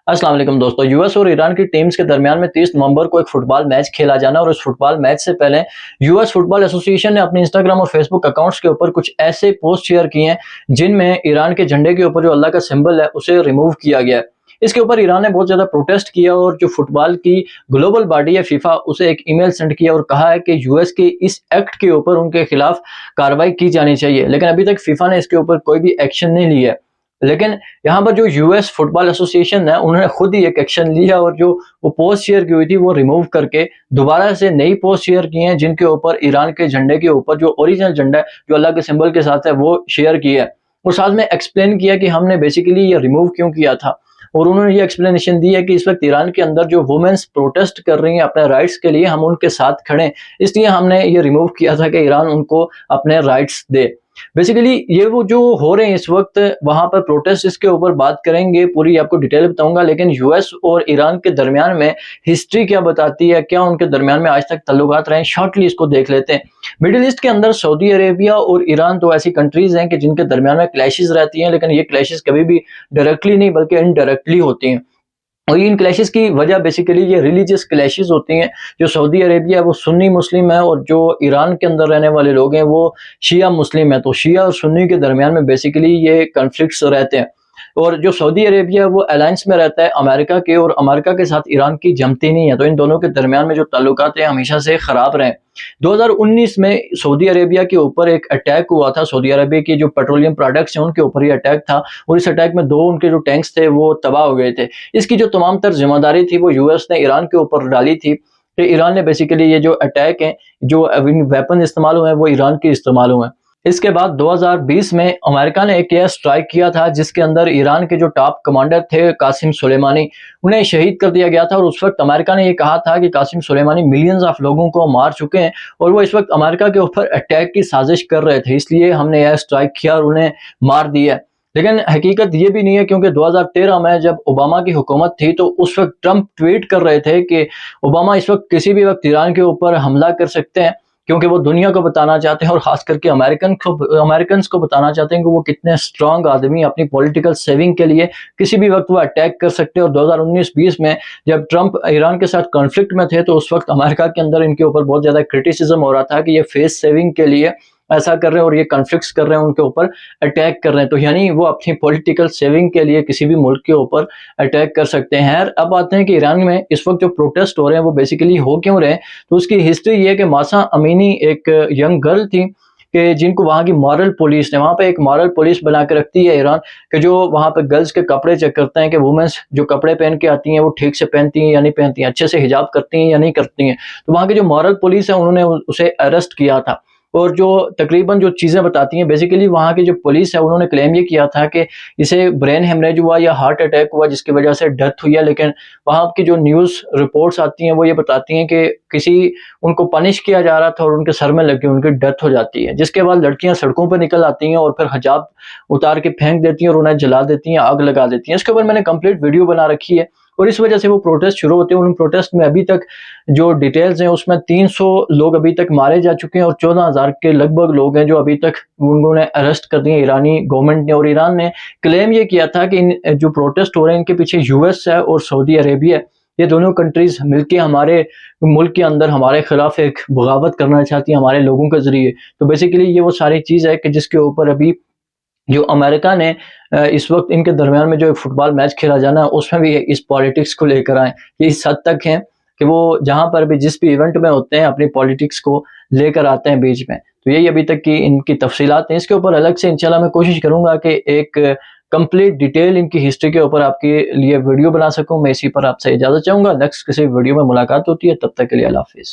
अस्सलाम वालेकुम दोस्तों। यूएस और ईरान की टीम्स के दरमियान में 30 नवंबर को एक फुटबॉल मैच खेला जाना और उस फुटबॉल मैच से पहले यूएस फुटबॉल एसोसिएशन ने अपने इंस्टाग्राम और फेसबुक अकाउंट्स के ऊपर कुछ ऐसे पोस्ट शेयर किए हैं जिनमें ईरान के झंडे के ऊपर जो अल्लाह का सिंबल है उसे रिमूव किया गया है। इसके ऊपर ईरान ने बहुत ज्यादा प्रोटेस्ट किया और जो फुटबॉल की ग्लोबल बॉडी है फीफा उसे एक ईमेल सेंड किया और कहा है कि यूएस के इस एक्ट के ऊपर उनके खिलाफ कार्रवाई की जानी चाहिए, लेकिन अभी तक फीफा ने इसके ऊपर कोई भी एक्शन नहीं लिया है। लेकिन यहाँ पर जो यूएस फुटबॉल एसोसिएशन है उन्होंने खुद ही एक एक्शन लिया और जो वो पोस्ट शेयर की हुई थी वो रिमूव करके दोबारा से नई पोस्ट शेयर की है जिनके ऊपर ईरान के झंडे के ऊपर जो ओरिजिनल झंडा है जो अल्लाह के सिंबल के साथ है वो शेयर किया है और साथ में एक्सप्लेन किया कि हमने बेसिकली ये रिमूव क्यों किया था। और उन्होंने ये एक्सप्लेनेशन दी है कि इस वक्त ईरान के अंदर जो वुमेन्स प्रोटेस्ट कर रही हैं अपने राइट्स के लिए, हम उनके साथ खड़े हैं, इसलिए हमने ये रिमूव किया था कि ईरान उनको अपने राइट्स दे। बेसिकली ये वो जो हो रहे हैं इस वक्त वहां पर प्रोटेस्ट, इसके ऊपर बात करेंगे, पूरी आपको डिटेल बताऊंगा। लेकिन यूएस और ईरान के दरमियान में हिस्ट्री क्या बताती है, क्या उनके दरमियान में आज तक ताल्लुकात रहे, शॉर्टली इसको देख लेते हैं। मिडिल ईस्ट के अंदर सऊदी अरेबिया और ईरान तो ऐसी कंट्रीज हैं कि जिनके दरमियान में क्लैशेस रहती हैं, लेकिन ये क्लैशेस कभी भी डायरेक्टली नहीं बल्कि इनडायरेक्टली होती हैं। और इन क्लैशेस की वजह बेसिकली ये रिलीजियस क्लैशेस होती हैं। जो सऊदी अरेबिया है वो सुन्नी मुस्लिम है और जो ईरान के अंदर रहने वाले लोग हैं वो शिया मुस्लिम है। तो शिया और सुन्नी के दरमियान में बेसिकली ये कॉन्फ्लिक्ट्स रहते हैं। और जो सऊदी अरेबिया है वो अलायंस में रहता है अमेरिका के, और अमेरिका के साथ ईरान की जमती नहीं है, तो इन दोनों के दरमियान में जो ताल्लुकात हैं हमेशा से खराब रहे। 2019 में सऊदी अरेबिया के ऊपर एक अटैक हुआ था, सऊदी अरेबिया की जो पेट्रोलियम प्रोडक्ट्स हैं उनके ऊपर ये अटैक था और इस अटैक में 2 उनके जो टैंक्स थे वो तबाह हो गए थे। इसकी जो तमाम तर जिम्मेदारी थी वो यूएस ने ईरान के ऊपर डाली थी कि ईरान ने बेसिकली ये जो अटैक है, जो वेपन इस्तेमाल हुए हैं वो ईरान के इस्तेमाल हुए हैं। इसके बाद 2020 में अमेरिका ने एक एयर स्ट्राइक किया था जिसके अंदर ईरान के जो टॉप कमांडर थे कासिम सुलेमानी, उन्हें शहीद कर दिया गया था। और उस वक्त अमेरिका ने ये कहा था कि कासिम सुलेमानी मिलियंस ऑफ लोगों को मार चुके हैं और वो इस वक्त अमेरिका के ऊपर अटैक की साजिश कर रहे थे, इसलिए हमने एयर स्ट्राइक किया और उन्हें मार दिया। लेकिन हकीकत ये भी नहीं है, क्योंकि 2013 में जब ओबामा की हुकूमत थी तो उस वक्त ट्रंप ट्वीट कर रहे थे कि ओबामा इस वक्त किसी भी वक्त ईरान के ऊपर हमला कर सकते हैं, क्योंकि वो दुनिया को बताना चाहते हैं और खास करके अमेरिकन को बताना चाहते हैं कि वो कितने स्ट्रांग आदमी अपनी पॉलिटिकल सेविंग के लिए किसी भी वक्त वो अटैक कर सकते हैं। और 2019-20 में जब ट्रंप ईरान के साथ कॉन्फ्लिक्ट में थे तो उस वक्त अमेरिका के अंदर इनके ऊपर बहुत ज्यादा क्रिटिसिज्म हो रहा था कि ये फेस सेविंग के लिए ऐसा कर रहे हैं और ये कॉन्फ्लिक्ट्स कर रहे हैं, उनके ऊपर अटैक कर रहे हैं। तो यानी वो अपनी पॉलिटिकल सेविंग के लिए किसी भी मुल्क के ऊपर अटैक कर सकते हैं। अब आते हैं कि ईरान में इस वक्त जो प्रोटेस्ट हो रहे हैं वो बेसिकली हो क्यों रहे हैं। तो उसकी हिस्ट्री ये है कि मासा अमीनी एक यंग गर्ल थी कि जिनको वहाँ की मॉरल पुलिस ने, वहाँ पे एक मॉरल पुलिस बना के रखती है ईरान, कि जो वहाँ पे गर्ल्स के कपड़े चेक करते हैं कि वुमेन्स जो कपड़े पहन के आती हैं वो ठीक से पहनती हैं या नहीं पहनती हैं, अच्छे से हिजाब करती हैं या नहीं करती हैं। तो वहाँ की जो मॉरल पुलिस है उन्होंने उसे अरेस्ट किया था और जो तकरीबन जो चीज़ें बताती हैं, बेसिकली वहाँ की जो पुलिस है उन्होंने क्लेम ये किया था कि इसे ब्रेन हेमरेज हुआ या हार्ट अटैक हुआ जिसकी वजह से डेथ हुई है। लेकिन वहाँ की जो न्यूज़ रिपोर्ट्स आती हैं वो ये बताती हैं कि किसी उनको पनिश किया जा रहा था और उनके सर में लग के उनकी डेथ हो जाती है, जिसके बाद लड़कियां सड़कों पर निकल आती हैं और फिर हिजाब उतार के फेंक देती हैं और उन्हें जला देती हैं, आग लगा देती हैं। इसके ऊपर मैंने कंप्लीट वीडियो बना रखी है और इस वजह से वो प्रोटेस्ट शुरू होते हैं। उन प्रोटेस्ट में अभी तक जो डिटेल्स हैं उसमें 300 लोग अभी तक मारे जा चुके हैं और 14,000 के लगभग लोग हैं जो अभी तक उन्होंने अरेस्ट कर दिए ईरानी गवर्नमेंट ने। और ईरान ने क्लेम ये किया था कि इन जो प्रोटेस्ट हो रहे हैं इनके पीछे यूएस है और सऊदी अरेबिया, ये दोनों कंट्रीज मिलके हमारे मुल्क के अंदर हमारे खिलाफ एक बगावत करना चाहती है हमारे लोगों के जरिए। तो बेसिकली ये वो सारी चीज़ है कि जिसके ऊपर अभी जो अमेरिका ने इस वक्त इनके दरमियान में जो एक फुटबॉल मैच खेला जाना है उसमें भी इस पॉलिटिक्स को लेकर आए। ये इस हद तक है कि वो जहां पर भी जिस भी इवेंट में होते हैं अपनी पॉलिटिक्स को लेकर आते हैं बीच में। तो यही अभी तक की इनकी तफसीलात हैं। इसके ऊपर अलग से इंशाल्लाह मैं कोशिश करूंगा कि एक कंप्लीट डिटेल इनकी हिस्ट्री के ऊपर आपके लिए वीडियो बना सकूं। मैं इसी पर आपसे इजाजत चाहूंगा। नेक्स्ट किसी वीडियो में मुलाकात होती है, तब तक के लिए अल्लाह हाफिज।